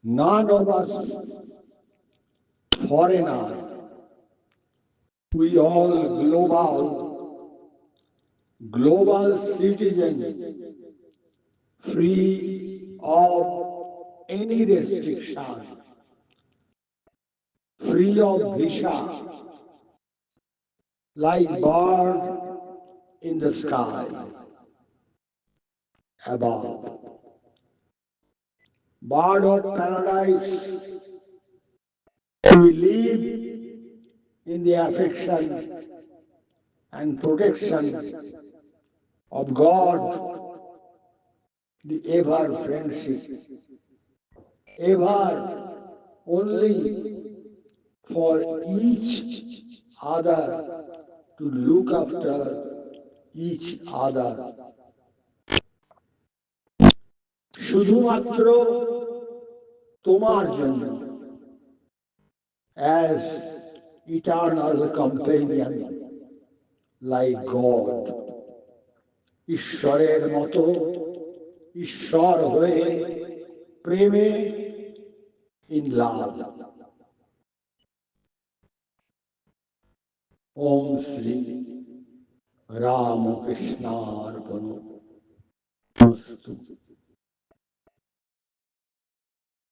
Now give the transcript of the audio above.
None of us foreigner, we all global citizen, free of any restriction, free of visa, like bird in the sky above, bird of paradise. We live in the affection and protection of God, the ever friendship, ever only for each other to look after each other. শুধুমাত্র তোমার জন্য, as eternal companion like God, ঈশ্বরের মতো ঈশ্বর হয়ে প্রেমে in love. Om Shri রামকৃষ্ণার্পণ মস্তু।